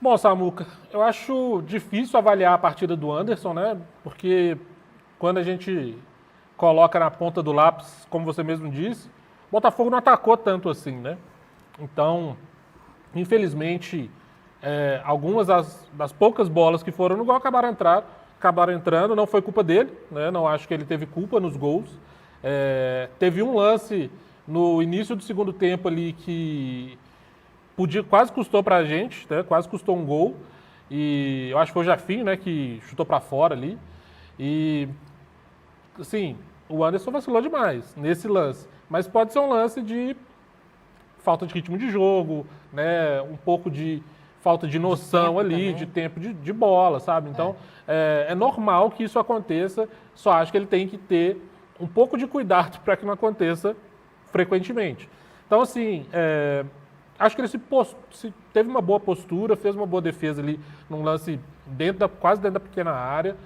Bom, Samuca, eu acho difícil avaliar a partida do Anderson, né? Porque quando a gente coloca na ponta do lápis, como você mesmo disse, o Botafogo não atacou tanto assim, né? Então, infelizmente, algumas das poucas bolas que foram no gol acabaram entrando. Não foi culpa dele, né? Não acho que ele teve culpa nos gols. Teve um lance no início do segundo tempo ali que quase custou pra gente, né? Quase custou um gol. E eu acho que foi o Jafinho, né, que chutou pra fora ali. E assim, o Anderson vacilou demais nesse lance. Mas pode ser um lance de falta de ritmo de jogo, né? Um pouco de falta de De noção tempo ali, também. de tempo de bola, sabe? Então, é normal que isso aconteça, só acho que ele tem que ter um pouco de cuidado para que não aconteça frequentemente. Então, assim, acho que ele teve uma boa postura, fez uma boa defesa ali num lance quase dentro da pequena área.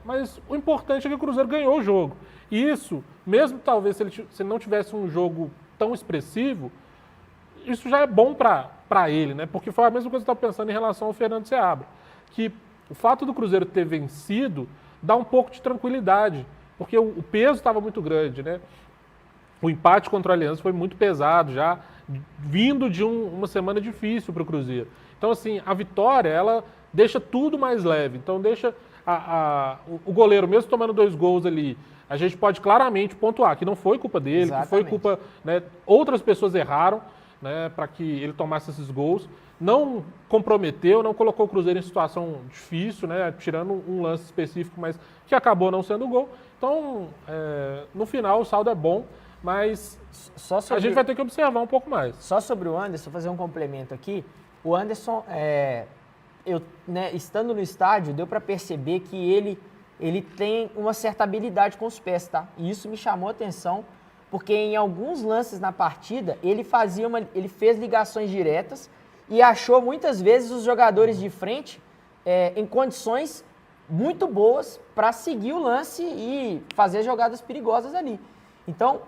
Mas o importante é que o Cruzeiro ganhou o jogo. E isso, mesmo talvez se ele não tivesse um jogo tão expressivo, isso já é bom para ele, né? Porque foi a mesma coisa que eu estava pensando em relação ao Fernando Seabra. Que o fato do Cruzeiro ter vencido dá um pouco de tranquilidade, porque o peso estava muito grande, né? O empate contra o Aliança foi muito pesado já, vindo de uma semana difícil para o Cruzeiro. Então, assim, a vitória, ela deixa tudo mais leve. Então, deixa o goleiro, mesmo tomando 2 gols ali, a gente pode claramente pontuar que não foi culpa dele, que foi Exatamente. culpa, né, outras pessoas erraram, né, para que ele tomasse esses gols. Não comprometeu, não colocou o Cruzeiro em situação difícil, né, tirando um lance específico, mas que acabou não sendo gol. Então, no final, o saldo é bom, mas Só a gente vai ter que observar um pouco mais. Só sobre o Anderson, fazer um complemento aqui. O Anderson, estando no estádio, deu para perceber que ele tem uma certa habilidade com os pés, tá? E isso me chamou a atenção, porque em alguns lances na partida, ele fez ligações diretas e achou muitas vezes os jogadores de frente em condições muito boas para seguir o lance e fazer jogadas perigosas ali. Então,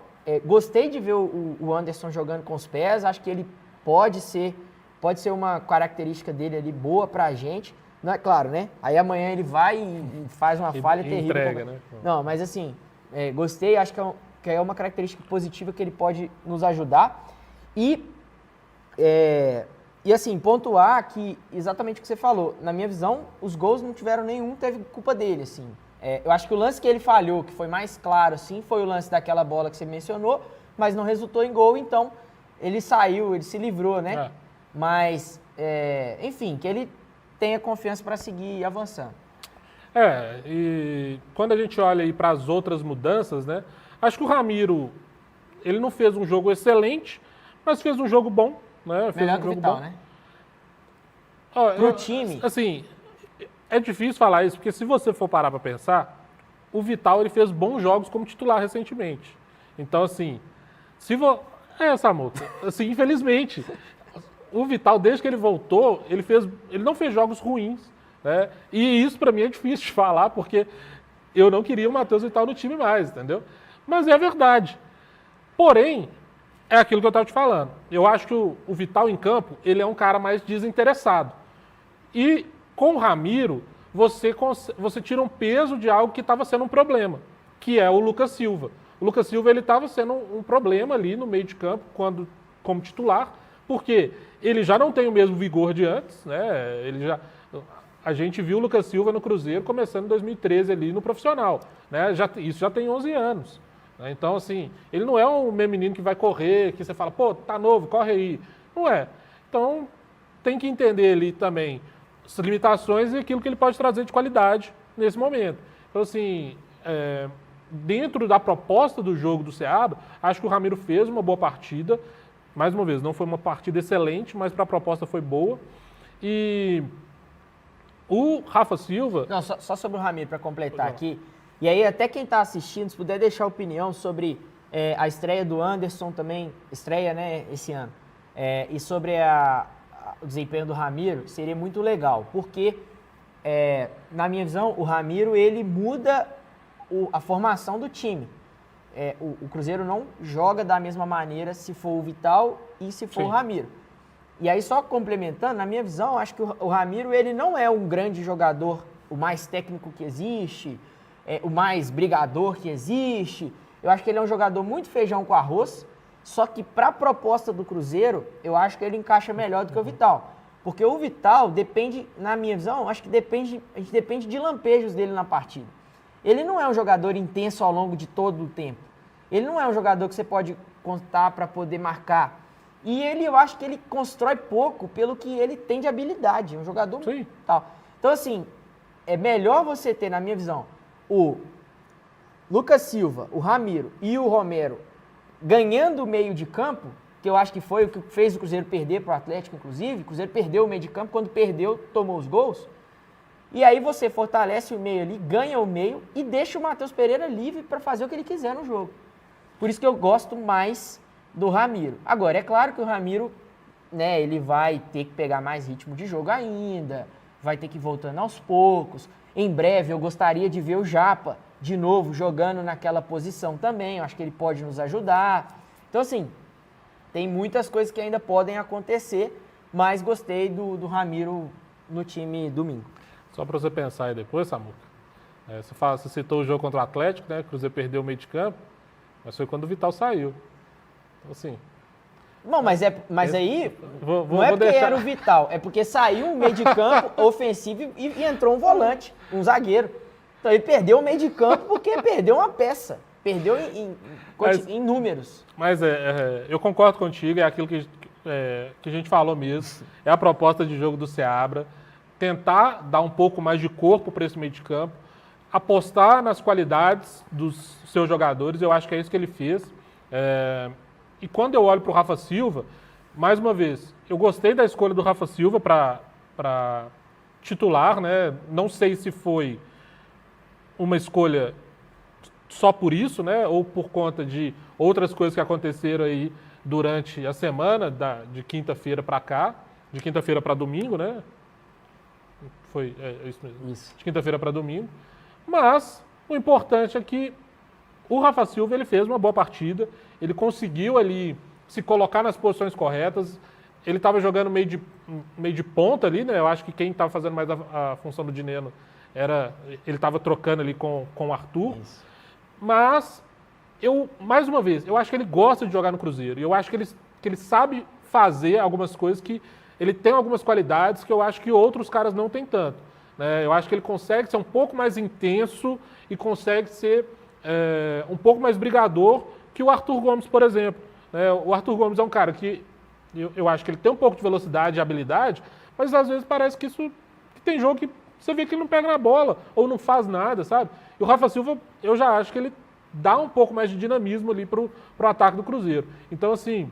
gostei de ver o Anderson jogando com os pés, acho que ele pode ser uma característica dele ali boa pra gente. Não é claro, né? Aí amanhã ele vai e faz uma falha terrível. Entrega, né? Não, mas assim, gostei, acho que é uma característica positiva que ele pode nos ajudar. E assim, pontuar que exatamente o que você falou. Na minha visão, os gols não tiveram nenhum, teve culpa dele, assim. Eu acho que o lance que ele falhou, que foi mais claro, assim, foi o lance daquela bola que você mencionou, mas não resultou em gol, então ele saiu, ele se livrou, né? Mas, enfim, que ele tenha confiança para seguir avançando. E quando a gente olha aí para as outras mudanças, né? Acho que o Ramiro, ele não fez um jogo excelente, mas fez um jogo bom, né? Fez Melhor um que o jogo Vital, bom. né? Pro time. Assim, é difícil falar isso, porque se você for parar para pensar, o Vital ele fez bons jogos como titular recentemente. Então, assim, Samuca, assim, infelizmente, o Vital, desde que ele voltou, ele não fez jogos ruins, né? E isso para mim é difícil de falar, porque eu não queria o Matheus Vital no time mais, entendeu? Mas é a verdade. Porém, é aquilo que eu estava te falando. Eu acho que o Vital em campo, ele é um cara mais desinteressado. E com o Ramiro, você tira um peso de algo que estava sendo um problema, que é o Lucas Silva. O Lucas Silva ele estava sendo um problema ali no meio de campo, como titular, porque ele já não tem o mesmo vigor de antes, né? A gente viu o Lucas Silva no Cruzeiro começando em 2013 ali no profissional, né? Isso já tem 11 anos. Né? Então, assim, ele não é um menino que vai correr, que você fala, pô, tá novo, corre aí. Não é. Então, tem que entender ali também as limitações e aquilo que ele pode trazer de qualidade nesse momento. Então, assim, dentro da proposta do jogo do Seabra, acho que o Ramiro fez uma boa partida. Mais uma vez, não foi uma partida excelente, mas para a proposta foi boa. E o Rafa Silva... Não, só sobre o Ramiro, para completar aqui. E aí, até quem está assistindo, se puder deixar opinião sobre a estreia do Anderson também, estreia, né, esse ano, e sobre o desempenho do Ramiro, seria muito legal, porque, na minha visão, o Ramiro, ele muda a formação do time. O Cruzeiro não joga da mesma maneira se for o Vital e se for o Ramiro. E aí, só complementando, na minha visão, acho que o Ramiro, ele não é um grande jogador, o mais técnico que existe, o mais brigador que existe. Eu acho que ele é um jogador muito feijão com arroz, só que para a proposta do Cruzeiro, eu acho que ele encaixa melhor do que o Vital. Porque o Vital depende, na minha visão, acho que a gente depende de lampejos dele na partida. Ele não é um jogador intenso ao longo de todo o tempo. Ele não é um jogador que você pode contar para poder marcar. E eu acho que ele constrói pouco pelo que ele tem de habilidade. É um jogador tal. Então, assim, é melhor você ter, na minha visão, o Lucas Silva, o Ramiro e o Romero ganhando o meio de campo, que eu acho que foi o que fez o Cruzeiro perder para o Atlético, inclusive. O Cruzeiro perdeu o meio de campo, quando perdeu, tomou os gols. E aí você fortalece o meio ali, ganha o meio e deixa o Matheus Pereira livre para fazer o que ele quiser no jogo. Por isso que eu gosto mais do Ramiro. Agora, é claro que o Ramiro, né, ele vai ter que pegar mais ritmo de jogo ainda, vai ter que ir voltando aos poucos. Em breve eu gostaria de ver o Japa de novo jogando naquela posição também, eu acho que ele pode nos ajudar. Então, assim, tem muitas coisas que ainda podem acontecer, mas gostei do Ramiro no time domingo. Só para você pensar aí depois, Samuca, você citou o jogo contra o Atlético, né? O Cruzeiro perdeu o meio de campo, mas foi quando o Vital saiu. Então, assim... Bom, mas aí não é vou porque deixar... era o Vital, é porque saiu um meio de campo ofensivo e entrou um volante, um zagueiro. Então ele perdeu o meio de campo porque perdeu uma peça, perdeu em números. Mas eu concordo contigo, é aquilo que a gente falou mesmo, é a proposta de jogo do Seabra, tentar dar um pouco mais de corpo para esse meio de campo, apostar nas qualidades dos seus jogadores, eu acho que é isso que ele fez. E quando eu olho para o Rafa Silva, mais uma vez, eu gostei da escolha do Rafa Silva para titular, né? Não sei se foi uma escolha só por isso, né? Ou por conta de outras coisas que aconteceram aí durante a semana, de quinta-feira para cá, de quinta-feira para domingo, né? Foi isso mesmo. Isso. De quinta-feira para domingo. Mas o importante é que o Rafa Silva ele fez uma boa partida, ele conseguiu ali se colocar nas posições corretas, ele estava jogando meio de ponta ali, né? Eu acho que quem estava fazendo mais a função do Dineno ele estava trocando ali com o Arthur. Isso. Mas, mais uma vez, eu acho que ele gosta de jogar no Cruzeiro, e eu acho que ele sabe fazer algumas coisas que ele tem algumas qualidades que eu acho que outros caras não têm tanto. Né? Eu acho que ele consegue ser um pouco mais intenso e consegue ser um pouco mais brigador que o Arthur Gomes, por exemplo. O Arthur Gomes é um cara que eu acho que ele tem um pouco de velocidade e habilidade, mas às vezes parece que tem jogo que você vê que ele não pega na bola ou não faz nada, sabe? E o Rafa Silva, eu já acho que ele dá um pouco mais de dinamismo ali pro ataque do Cruzeiro. Então, assim,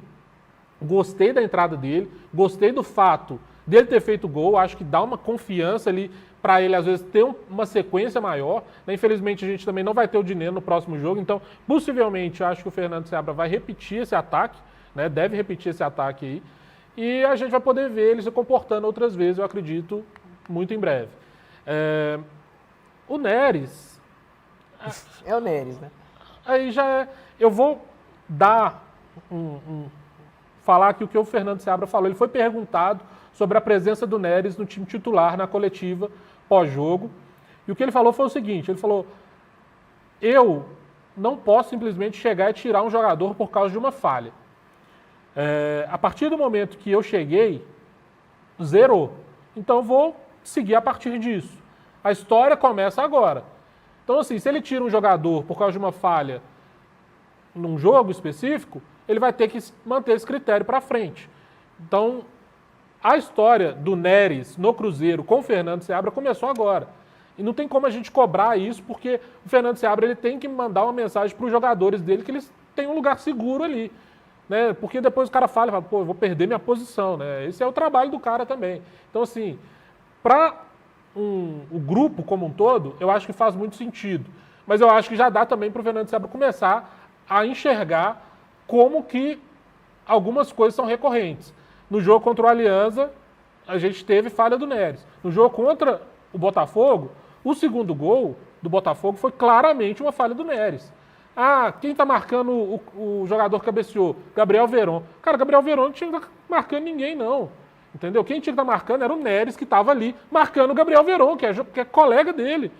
gostei da entrada dele, gostei do fato dele ter feito gol, acho que dá uma confiança ali para ele, às vezes, ter uma sequência maior. Né? Infelizmente, a gente também não vai ter o Dineno no próximo jogo, então, possivelmente, eu acho que o Fernando Seabra vai repetir esse ataque, né? Deve repetir esse ataque aí, e a gente vai poder ver ele se comportando outras vezes, eu acredito, muito em breve. O Neres... É o Neres, né? Aí já é... Eu vou dar falar aqui o que o Fernando Seabra falou. Ele foi perguntado sobre a presença do Neres no time titular na coletiva pós-jogo. E o que ele falou foi o seguinte, ele falou, eu não posso simplesmente chegar e tirar um jogador por causa de uma falha. A partir do momento que eu cheguei, zerou. Então eu vou seguir a partir disso. A história começa agora. Então, assim, se ele tira um jogador por causa de uma falha num jogo específico, ele vai ter que manter esse critério para frente. Então, a história do Neres no Cruzeiro com o Fernando Seabra começou agora. E não tem como a gente cobrar isso, porque o Fernando Seabra ele tem que mandar uma mensagem para os jogadores dele que eles têm um lugar seguro ali. Né? Porque depois o cara fala, pô, eu vou perder minha posição. Né? Esse é o trabalho do cara também. Então, assim, para o grupo como um todo, eu acho que faz muito sentido. Mas eu acho que já dá também para o Fernando Seabra começar a enxergar como que algumas coisas são recorrentes. No jogo contra o Alianza, a gente teve falha do Neres. No jogo contra o Botafogo, o segundo gol do Botafogo foi claramente uma falha do Neres. Quem está marcando o jogador que cabeceou? Gabriel Veron. Cara, Gabriel Veron tinha que marcando ninguém, não. Entendeu? Quem tinha que estar marcando era o Neres, que estava ali, marcando o Gabriel Veron, que é colega dele.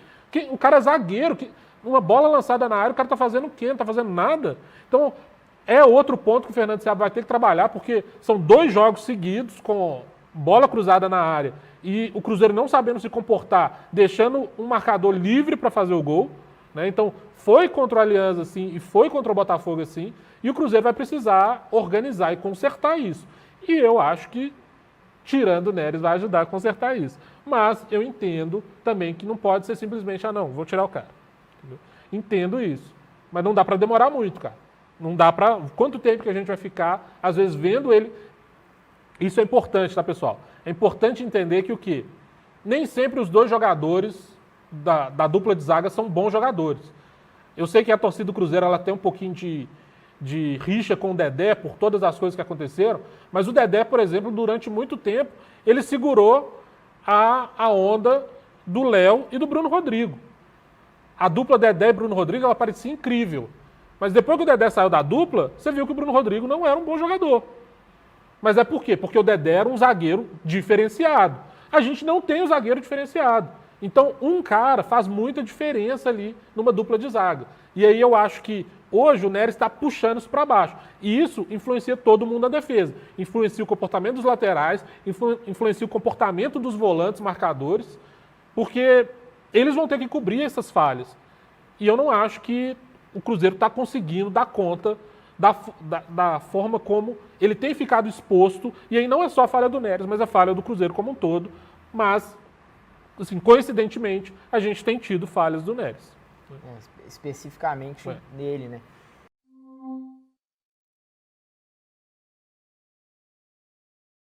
O cara é zagueiro, uma bola lançada na área, o cara tá fazendo o quê? Não tá fazendo nada. Então, é outro ponto que o Fernando Seabra vai ter que trabalhar, porque são 2 jogos seguidos com bola cruzada na área e o Cruzeiro não sabendo se comportar, deixando um marcador livre para fazer o gol. Né? Então, foi contra o Alianza, assim, e foi contra o Botafogo, assim, e o Cruzeiro vai precisar organizar e consertar isso. E eu acho que, tirando o Neres, vai ajudar a consertar isso. Mas eu entendo também que não pode ser simplesmente, não, vou tirar o cara. Entendeu? Entendo isso. Mas não dá para demorar muito, cara. Não dá para... Quanto tempo que a gente vai ficar, às vezes, vendo ele... Isso é importante, tá, pessoal? É importante entender que o quê? Nem sempre os 2 jogadores da dupla de zaga são bons jogadores. Eu sei que a torcida do Cruzeiro ela tem um pouquinho de rixa com o Dedé por todas as coisas que aconteceram, mas o Dedé, por exemplo, durante muito tempo, ele segurou a onda do Léo e do Bruno Rodrigo. A dupla Dedé e Bruno Rodrigo, ela parecia incrível. Mas depois que o Dedé saiu da dupla, você viu que o Bruno Rodrigo não era um bom jogador. Mas é por quê? Porque o Dedé era um zagueiro diferenciado. A gente não tem um zagueiro diferenciado. Então, um cara faz muita diferença ali numa dupla de zaga. E aí eu acho que hoje o Neres está puxando isso para baixo. E isso influencia todo mundo na defesa. Influencia o comportamento dos laterais, influencia o comportamento dos volantes marcadores, porque eles vão ter que cobrir essas falhas. E eu não acho que o Cruzeiro está conseguindo dar conta da forma como ele tem ficado exposto, e aí não é só a falha do Neres, mas a falha do Cruzeiro como um todo, mas, assim, coincidentemente, a gente tem tido falhas do Neres. Especificamente nele, né?